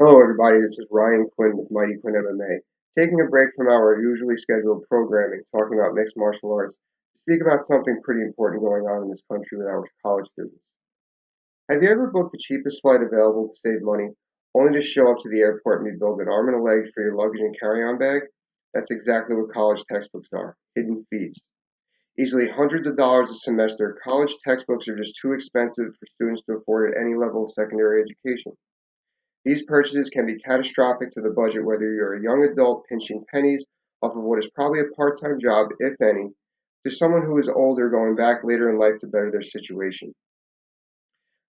Hello, everybody. This is Ryan Quinn with Mighty Quinn MMA. Taking a break from our usually scheduled programming, talking about mixed martial arts, to speak about something pretty important going on in this country with our college students. Have you ever booked the cheapest flight available to save money, only to show up to the airport and be billed an arm and a leg for your luggage and carry-on bag? That's exactly what college textbooks are, hidden fees. Easily hundreds of dollars a semester, college textbooks are just too expensive for students to afford at any level of secondary education. These purchases can be catastrophic to the budget whether you're a young adult pinching pennies off of what is probably a part-time job, if any, to someone who is older going back later in life to better their situation.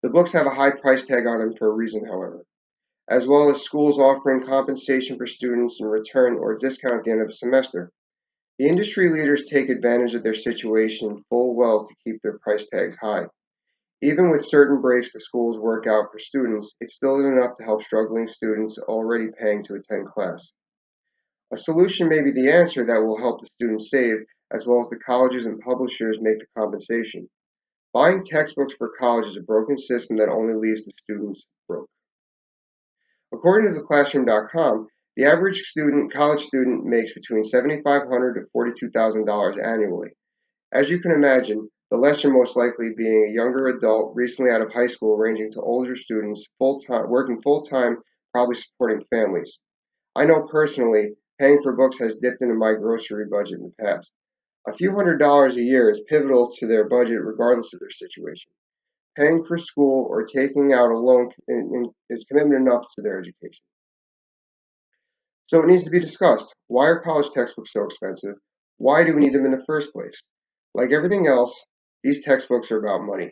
The books have a high price tag on them for a reason, however, as well as schools offering compensation for students in return or discount at the end of a semester. The industry leaders take advantage of their situation full well to keep their price tags high. Even with certain breaks the schools work out for students, it still isn't enough to help struggling students already paying to attend class. A solution may be the answer that will help the students save, as well as the colleges and publishers make the compensation. Buying textbooks for college is a broken system that only leaves the students broke. According to theclassroom.com, the average college student makes between $7,500 to $42,000 annually. As you can imagine, the lesser most likely being a younger adult recently out of high school ranging to older students full-time working full-time, probably supporting families. I know personally, paying for books has dipped into my grocery budget in the past. A few $100s a year is pivotal to their budget regardless of their situation. Paying for school or taking out a loan is commitment enough to their education. So it needs to be discussed. Why are college textbooks so expensive? Why do we need them in the first place? Like everything else, these textbooks are about money.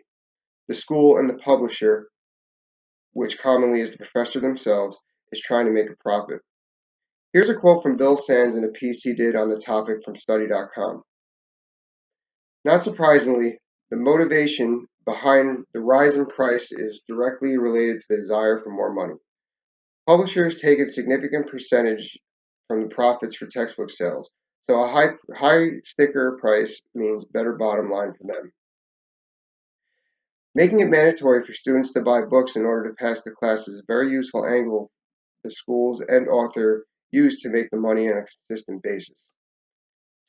The school and the publisher, which commonly is the professor themselves, is trying to make a profit. Here's a quote from Bill Sands in a piece he did on the topic from study.com. Not surprisingly, the motivation behind the rise in price is directly related to the desire for more money. Publishers take a significant percentage from the profits for textbook sales, so a high sticker price means better bottom line for them. Making it mandatory for students to buy books in order to pass the class is a very useful angle the schools and author use to make the money on a consistent basis.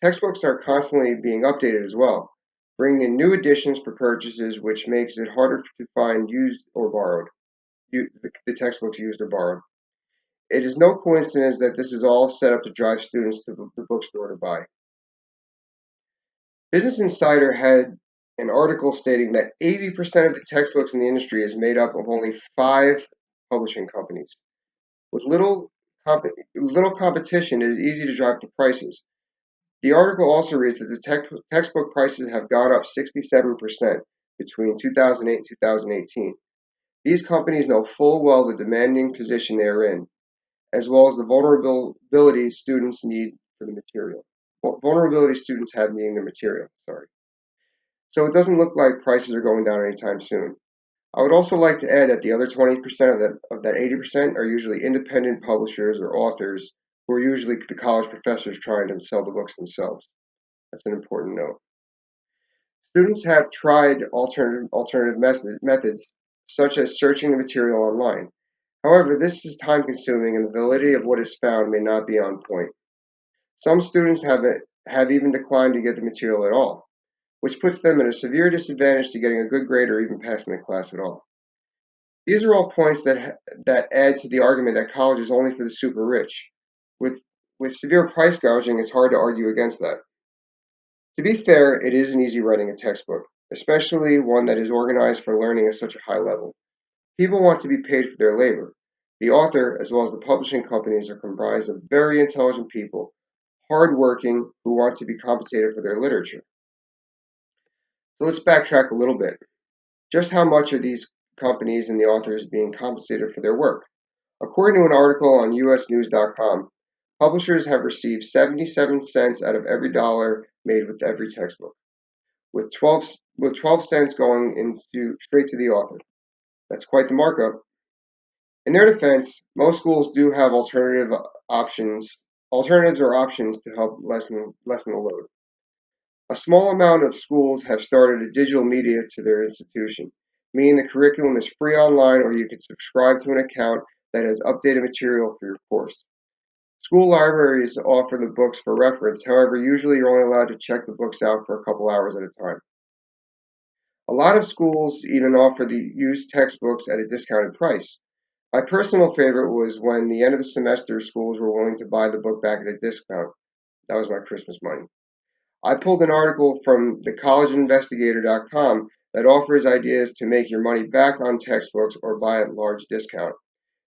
Textbooks are constantly being updated as well, bringing in new editions for purchases, which makes it harder to find used or borrowed, the textbooks used or borrowed. It is no coincidence that this is all set up to drive students to the bookstore to buy. Business Insider had an article stating that 80% of the textbooks in the industry is made up of only 5 publishing companies. With little competition, it is easy to drive the prices. The article also reads that the textbook prices have gone up 67% between 2008 and 2018. These companies know full well the demanding position they are in, as well as the vulnerability students need for the material. Vulnerability students have needing the material, sorry. So it doesn't look like prices are going down anytime soon. I would also like to add that the other 20% of that 80% are usually independent publishers or authors who are usually the college professors trying to sell the books themselves. That's an important note. Students have tried alternative methods, such as searching the material online. However, this is time consuming and the validity of what is found may not be on point. Some students have even declined to get the material at all, which puts them at a severe disadvantage to getting a good grade or even passing the class at all. These are all points that add to the argument that college is only for the super rich. With with severe price gouging, it's hard to argue against that. To be fair, it isn't easy writing a textbook, especially one that is organized for learning at such a high level. People want to be paid for their labor. The author, as well as the publishing companies, are comprised of very intelligent people, hardworking, who want to be compensated for their literature. So let's backtrack a little bit. Just how much are these companies and the authors being compensated for their work? According to an article on usnews.com, publishers have received 77 cents out of every dollar made with every textbook, with 12 cents going into straight to the author. That's quite the markup. In their defense, most schools do have alternatives or options to help lessen the load. A small amount of schools have started a digital media to their institution, meaning the curriculum is free online or you can subscribe to an account that has updated material for your course. School libraries offer the books for reference, however, usually you're only allowed to check the books out for a couple hours at a time. A lot of schools even offer the used textbooks at a discounted price. My personal favorite was when the end of the semester schools were willing to buy the book back at a discount. That was my Christmas money. I pulled an article from thecollegeinvestigator.com that offers ideas to make your money back on textbooks or buy at large discount.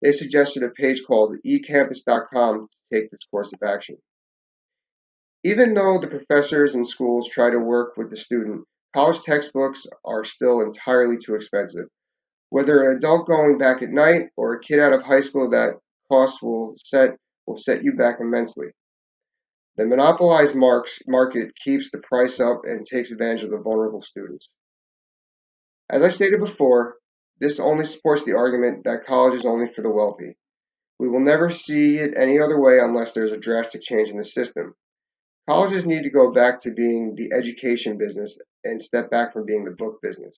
They suggested a page called ecampus.com to take this course of action. Even though the professors and schools try to work with the student, college textbooks are still entirely too expensive. Whether an adult going back at night or a kid out of high school, that cost will set you back immensely. The monopolized market keeps the price up and takes advantage of the vulnerable students. As I stated before, this only supports the argument that college is only for the wealthy. We will never see it any other way unless there's a drastic change in the system. Colleges need to go back to being the education business and step back from being the book business.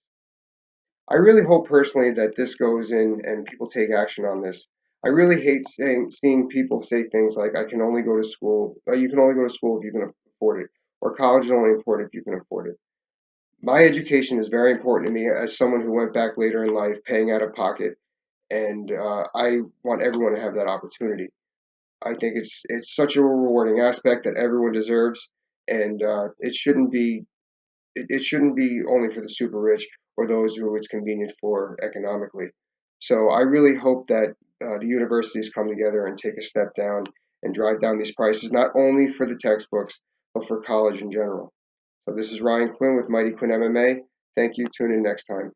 I really hope personally that this goes in and people take action on this. I really hate seeing people say things like, "I can only go to school." You can only go to school if you can afford it, or college is only important if you can afford it. My education is very important to me as someone who went back later in life, paying out of pocket, and I want everyone to have that opportunity. I think it's such a rewarding aspect that everyone deserves, and it shouldn't be only for the super rich or those who it's convenient for economically. So I really hope that the universities come together and take a step down and drive down these prices, not only for the textbooks, but for college in general. So this is Ryan Quinn with Mighty Quinn MMA. Thank you. Tune in next time.